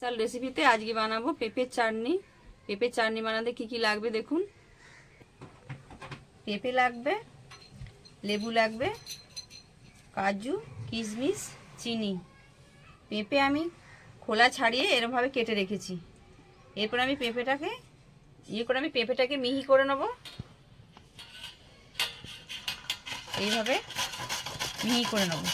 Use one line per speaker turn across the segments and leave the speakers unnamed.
চাল রেসিপিতে আজকে বানাবো পেঁপের চাটনি। পেঁপের চাটনি বানাতে কি কি লাগবে দেখুন। পেঁপে লাগবে, লেবু লাগবে, কাজু, কিশমিশ, চিনি। পেঁপে আমি খোলা ছাড়িয়ে এরকমভাবে কেটে রেখেছি। এরপর আমি পেঁপেটাকে মিহি করে নেব। এইভাবে মিহি করে নেব।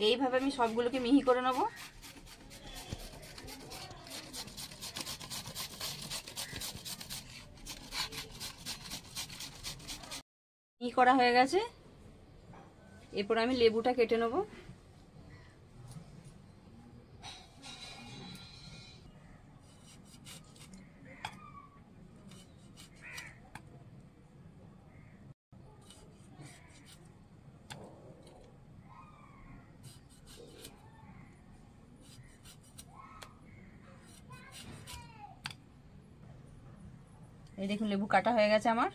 এইভাবে আমি সবগুলোকে মিহি করে নেব। মিহি করা হয়ে গেছে। এরপর আমি লেবুটা কেটে নেব। এই দেখুন লেবু কাটা হয়ে গেছে আমার।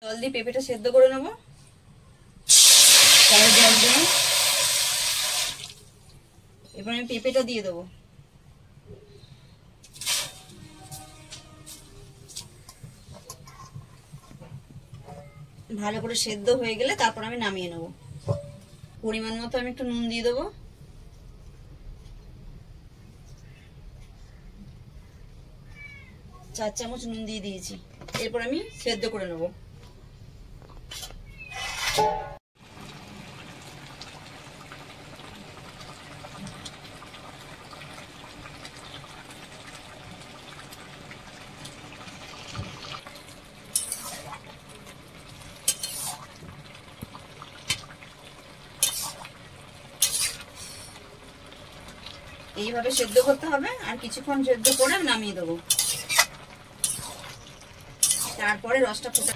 জল দিয়ে পেঁপেটা সেদ্ধ করে নেব। জল দিয়ে এবার আমি পেঁপেটা দিয়ে দেবো। ভালো করে সেদ্ধ হয়ে গেলে তারপর আমি নামিয়ে নেব। পরিমাণ মতো আমি একটু নুন দিয়ে দেবো। 4 চামচ নুন দিয়ে দিয়েছি। এরপর আমি সেদ্ধ করে নেব। এইভাবে সেদ্ধ করতে হবে। আর কিছুক্ষণ সেদ্ধ করে নামিয়ে দেবো। তারপরে রসটা ফোটা।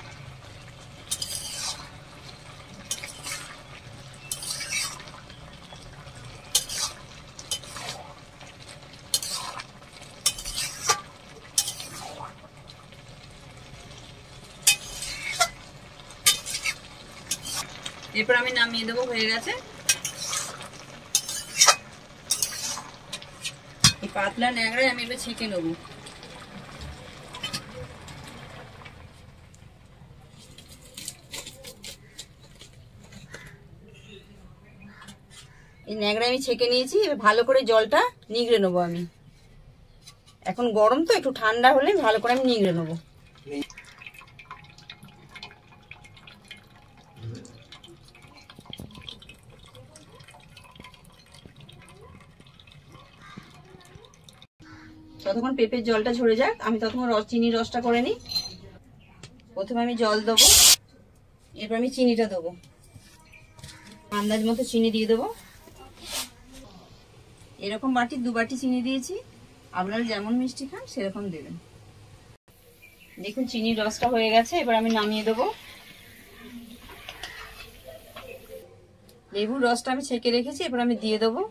এরপর আমি নামিয়ে দেবো। হয়ে গেছে। এই পাতলা ন্যাংরায় আমি এবার ছেঁকে নেবো। এই ন্যাংরা আমি ছেঁকে নিয়েছি। এবার ভালো করে জলটা নিগড়ে নেবো আমি। এখন গরম তো, একটু ঠান্ডা হলে ভালো করে আমি নিগড়ে নেবো। ততক্ষণ পেঁপের জলটা ঝরে যাক, আমি ততক্ষণ চিনির রসটা করে নিই। প্রথমে আমি জল দেবো, এরপর আমি চিনিটা দেবো। আন্দাজ মতো চিনি দিয়ে দেবো। এরকম বাটি 2 বাটি চিনি দিয়েছি। আপনারা যেমন মিষ্টি খান সেরকম দেবেন। দেখুন চিনির রসটা হয়ে গেছে। এবার আমি নামিয়ে দেবো। লেবুর রসটা আমি ছেঁকে রেখেছি। এবার আমি দিয়ে দেবো।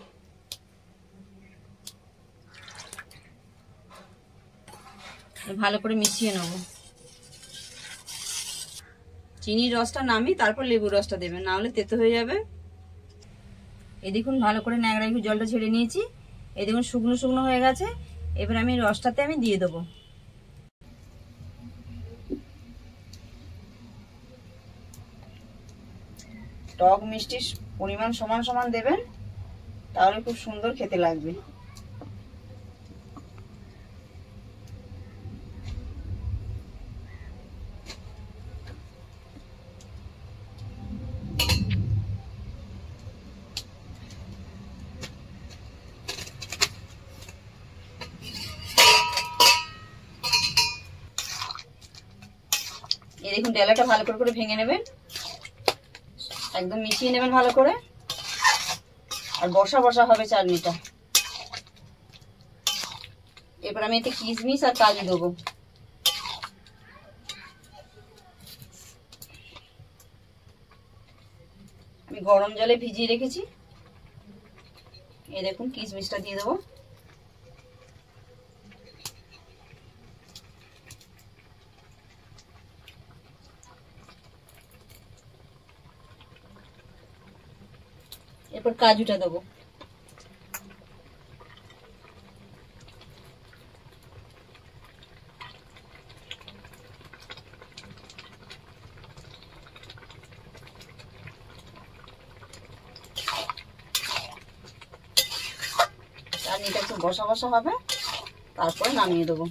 ভালো করে মিশিয়ে নেব। চিনির রসটা নামি তারপর লেবুর রসটা দেবেন, না হলে তেতো হয়ে যাবে। এই দেখুন ভালো করে ন্যাংরা একটু জলটা ছেড়ে নিয়েছি। এই দেখুন শুকনো শুকনো হয়ে গেছে। এবার আমি রসটাতে আমি দিয়ে দেবো। টক মিষ্টির পরিমাণ সমান সমান দেবেন, তাহলে খুব সুন্দর খেতে লাগবে। এই দেখুন ডেলাটা ভালো করে ভেঙে নেবেন। একদম মিশিয়ে নেবেন ভালো করে। আর বসা বসা হবে চাটনিটা। এবার আমি এতে কিশমিশ আর কাজু দেবো। আমি গরম জলে ভিজিয়ে রেখেছি। এই দেখুন কিশমিশটা দিয়ে দেবো। এরপর কাজুটা দেবো। চাটনিটা একটু বসা বসা হবে, তারপরে নামিয়ে দেবো।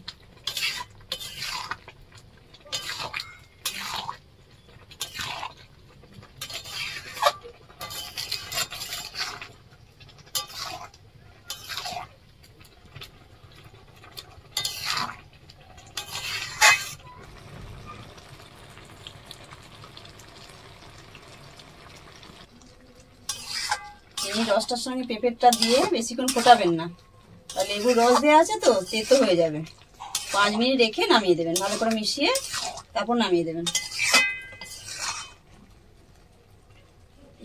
এই রসটার সঙ্গে পেঁপেটা দিয়ে বেশিক্ষণ ফোটাবেন না, লেবুর রস দেওয়া আছে তো তেতো হয়ে যাবে। 5 মিনিট রেখে নামিয়ে দেবেন, ভালো করে মিশিয়ে তারপর নামিয়ে দেবেন।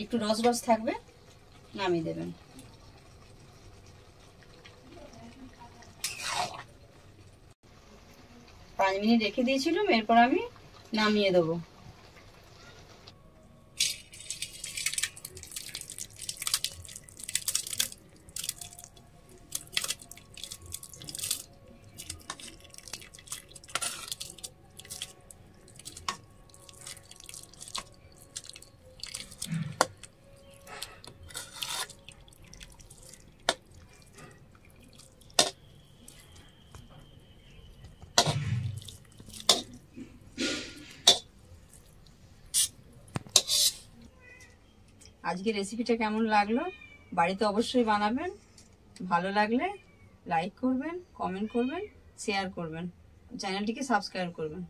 একটু রস রস থাকবে, নামিয়ে দেবেন। পাঁচ মিনিট রেখে দিয়েছিলাম, এরপর আমি নামিয়ে দেবো। আজকে রেসিপিটা কেমন লাগলো বাড়িতে অবশ্যই বানাবেন। ভালো লাগলে লাইক করবেন, কমেন্ট করবেন, শেয়ার করবেন, চ্যানেলটিকে সাবস্ক্রাইব করবেন।